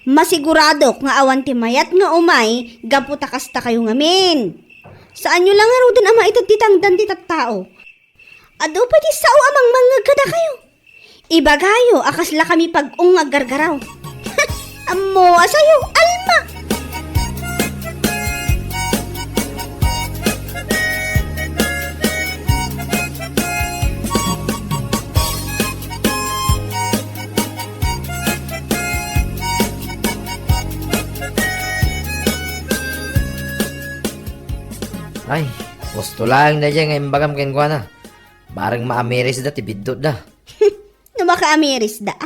Masiguradok nga awan ti mayat nga umay, gaputakasta kayo ngamin. Saan nyo lang nga rudan ama itatitangdan ti tattao. Ado pa ti sao amang mangagkada kayo. Ibagayo, akasla kami pag-ungag gargaraw. Amo, asayo, alma! Ay, gusto lang na dyan ngayon bagam kenkwa na. Barang maamiris da, tibidot da. Makaamiris da.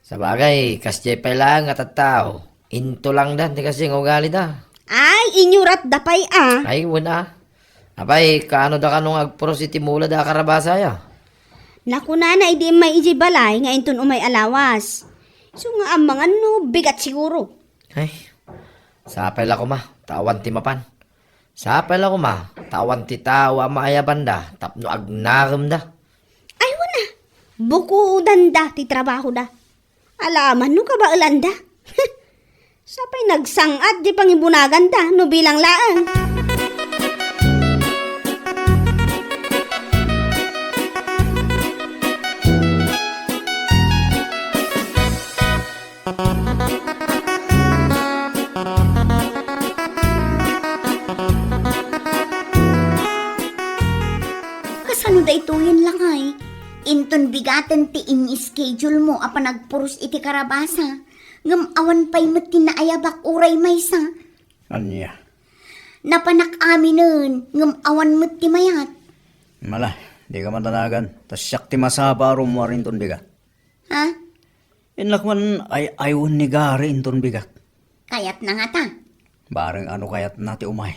Sa bagay, kasye pa lang at tao. Into lang da, di kasi ng ugali da. Ay, inyurat da pay Ay, wala. Apay, kaano da kanong agpros iti mula da karabasa ya? Naku na idi may iji balay nga inton umay alawas. So nga ang mga no, bigat siguro. Ay, sapay lang ko ma, tawan ti mapan. Sapay lang ko ma, tawan ti tawa maayaban da, tapno agnarem da. Ay, wala. Bukudan da, ti trabaho da. Alaman no ka ba ulanda? Sapay nagsangat di pangibunagan da, no bilang laan. Kasano da ito yun lakay? Inton bigatan ti in-schedule mo apa nagpurus iti karabasa. Ngam awan pa'y mati na ayabak uray maysa. Anya. Napanak aminen, ngam awan mati mayat. Mala, di ka matanagan. Tas siyak ti masaba arum mo rin ton bigat. Ha? Inlakman ay ayun ni gari inton bigat. Kayat na nga ta. Barang ano kayat nati umay.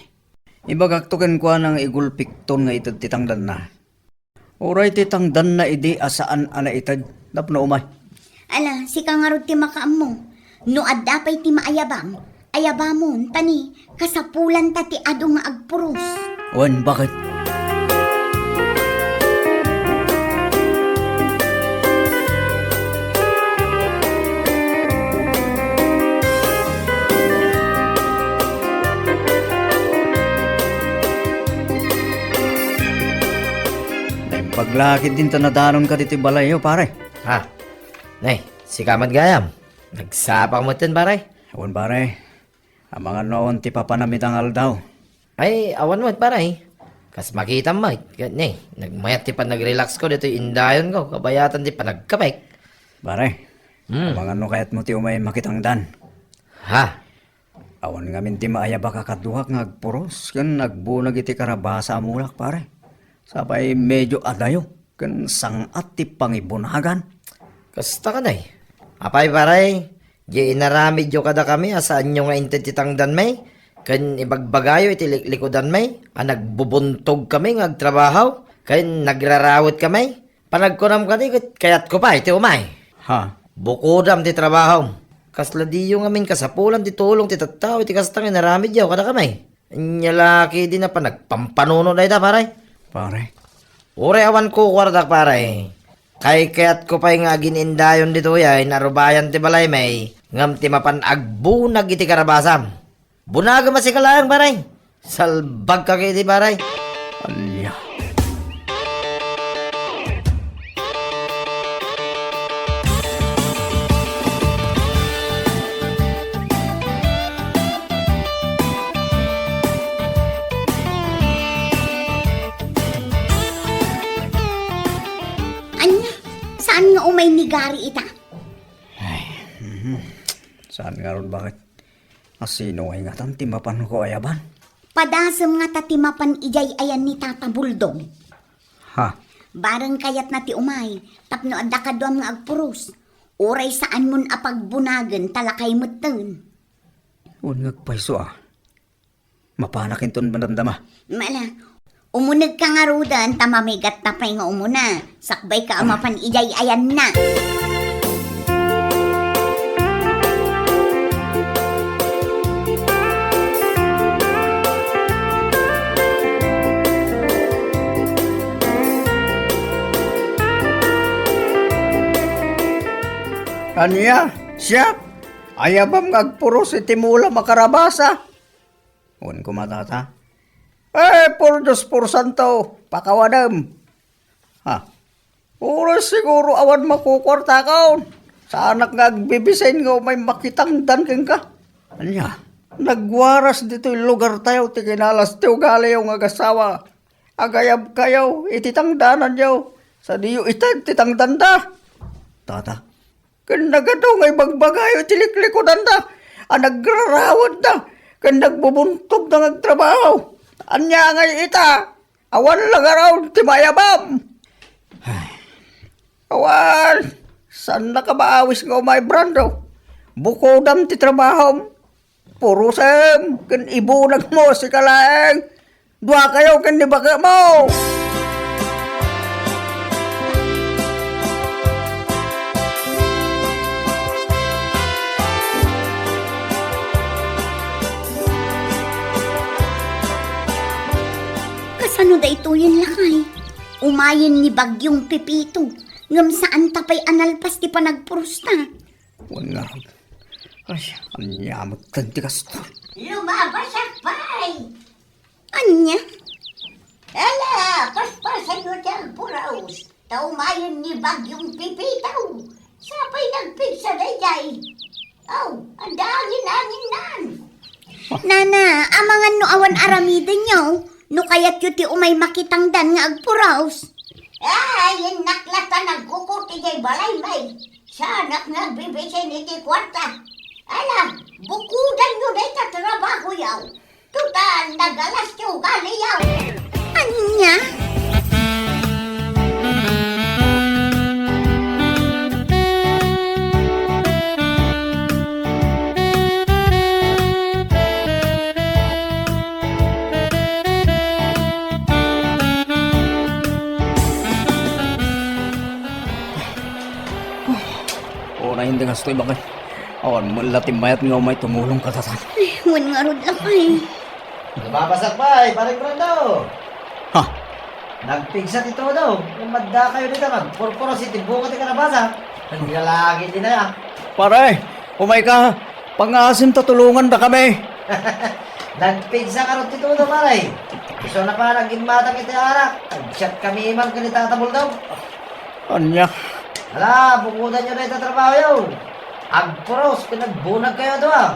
Ibagaktukan ko ng igulpikton nga itad titangdan na. Oray titangdan na idi asaan ana itad. Dap na umay. Ala, si kangarod ti makaam mo. No adapay ti maayabam. Ayabamon, tani, kasapulan ta ti ado nga agpuros. Wan, bakit? Paglakid din tanadanon ka diti balayo, pare. Ha? Nay, si Kamat Gayam. Nagsapak mo tin baray. Awan, pare. Ang mga noon ti papanamit ang aldaw. Ay, awan mo paray. Kas makita mo, nay, nagmayat ti pa nag-relax ko dito indayon ko. Kabayatan ti pa nagkapek. Pare, ang mga no kayat mo ti umay makitangdan. Ha? Awan nga min ti maaya baka kaduhak nga agpuros. Kan nagbunag iti karabasa amulak, pare. Sabay medyo adayo. Kan sangat ti pangibunagan. Kasta ka nay. Apay paray. Di inaramid yo kada kami asaan nyo nga intititangdan may. Kan ibagbagayo iti likodan may. Nagbubuntog kami nga agtrabaho. Kan nagrarawit kami. Panagkunam ka di kayat ko pa iti umay. Ha? Bukudam ti trabaho. Kasladiyo ngamin kasapulan ti tulong ti tattao iti kastang inaramid yaw kada kamay. Anya laki din na pa nagpampanuno na ita paray. Pare, Ure awan ko kwardak paray. Kay kaya't ko pa'y nga ginindayon dito yay narubayan ti balay may ngam ti mapan agbunag iti karabasam. Bunaga masikalayang paray. Salbag ka kiti paray. anya. Anya, saan nga umay nigari ita? Saan nga ron bakit? Asino ay nga tan timapan ko ayaban? Padasem nga tatimapan ijay ayan ni Tata Buldong. Ha? Barang kayat na ti umay, tapno adda ka duam nga agpuros. Oray saan mon apagbunagan talakay meten. Unag paiso Mapanakin ton bandandama. Mala, umunag ka nga rudan, tamamigat tapay nga umuna. Sakbay ka amapan ijay ayan na. Anya? Siya? Ayabam ngagpuros iti mula makarabasa. Un kumatata. Por Diyos por santo, pakawadam. Ha? Oras siguro awan makukwarta kaon. Sa anak ngagbibisain nga may makitangdan keng ka. Anya? Nagwaras dito yung lugar tayo, ti kinalas ti ugali yung agasawa. Agayab kayo, ititangdanan yaw. Sa diyo itag titangdan da. Tata. Kan nagadaw ngay bagbagayo tiliklikod da. Nagrarawad da. Kan nagbubuntog na nagtrabaho. Anya ngay ita. Awan lang araw ti mayabam. Awan. Saan nakabaawis nga umay brando? Bukodam ti trabaho. Puro sem. Kan ibunag mo si kalaeng. Dua kayo kan nibaga mo. Kasano da ito yun lakay? Umayin ni Bagyong Pipito. Ngam saan tapay analpas ti panagpurusta. Wala. Ay, anyamot tanti kastor. Lumabas ang pay! Anya? Ala, paspasan nyo dyan, puraos. Taumayin ni Bagyong Pipito. Sapay nagpigsa na jay. Oh, ang dangin-angin nan. Nana, amangan no awan aramidin nyo. No kayat yu ti umay makitangdan nga agpuraos. Ay, naklata nagkukuti jay balay may. Sanak nagbibisay ni ti kwarta. Alam, bukudan nyo na itatrabaho yaw. Tutan, nagalas yung gali yaw. Anya? Na hindi nga stoy bakit? Awan mo latim mayat nga may tumulong katatan. Wan nga rod lakay. Nababasak pa paring Brando. Ha? Nagpigsa ito daw. Yung madda kayo dito magpurpuro si Tibuka ti karabasa. Ang lalaki din na yan. Pare, umay ka. Pangasim tatulungan ba kami? Nagpigsa ka rin dito daw paray. Gusto na pa naging matang iti arak. Nag-chat kami man ka ni Tata Buldog. Anya? Hala, bukudan nyo na ito trabaho yun. Agpuros, pinagbunag kayo doon.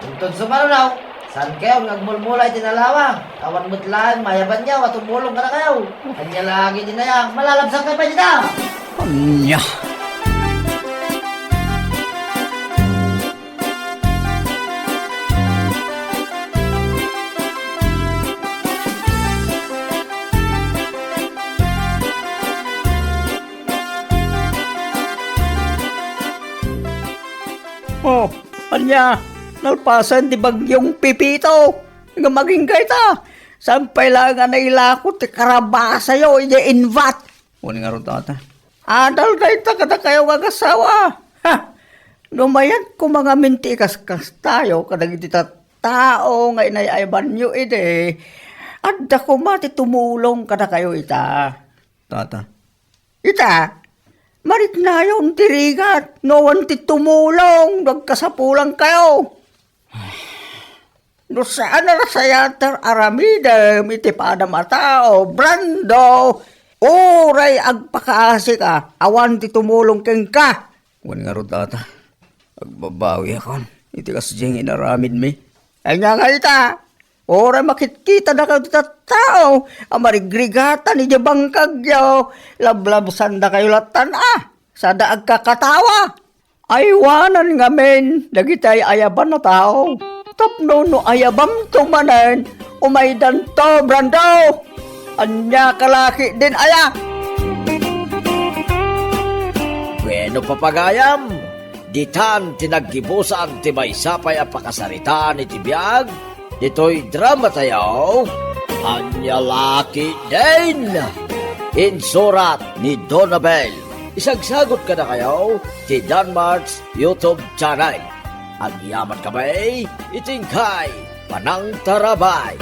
Tuntun sumaraw, saan kayo nagmulmulay tinalawa? Awan mo't lang, mayaban niya, tumulong ka na kayo. Kanya lagi din na yan, malalabsan kayo pa dito. Anya? Oh, anya, nalpasan di Bagyong Pipito. Nga maging kaita. Sampay lang nga nailakot ti karabasa yo, ina invat. Wala nga ron tata. Adal kaita kada kayo kagasawa. Ha? Lumayan ko mga mintikas tayo, kadag iti tao nga inayayban nyo ide. Adda ko mati tumulong kada kayo ita. Tata. Ita, marit na yung tirigat, no ti tumulong, nagkasapulang kayo. No saan na sayatar aramidem, iti padam atao, Brando, oray agpakaasi ka, awan ti tumulong keng ka. Wan nga ro tata, agbabawi akon, iti kasjeng inaramid mi. Ay nga nga ita, oray makitkita na kayo iti tao, amarigrigatan ni bangkag yaw, lablabsan na kayo latan sa daag kakatawa. Aywanan nga men, dagitay ayaban na tao. Tapno no ayabam tumanen, umaydan to, Brando. Anya kalaki din aya. Bueno papagayam, ditan tinaggibusan ti maysapay a pakasaritaan iti biag, dito'y drama tayo, anya laki din. Insurat ni Donabel. Isagsagot ka na kayo ti Danmarks YouTube channel. Ang yaman kamay, itingkay, panang tarabay.